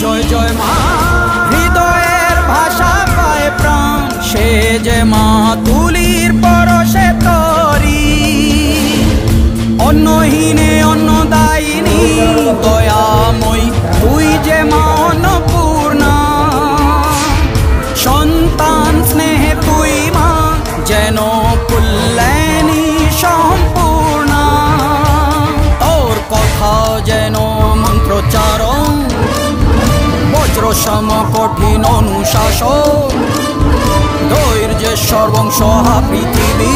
জয় জয় মা। হৃদয়ের ভাষা পায় প্রাণ, সে যে মা তুলির পরশে তরি। অন্নহীনে অন্নদায়িনী দয়াময়ী, তুই যে মা অন্নপূর্ণা। সন্তান স্নেহে তুই মা যেন কল্যাণী সম্পূর্ণা। তোর কথা যেন মন্ত্রোচ্চারণ, বজ্র সম কঠিন অনুশাসন। ধৈর্যেশ্বর বংশ পৃথিবী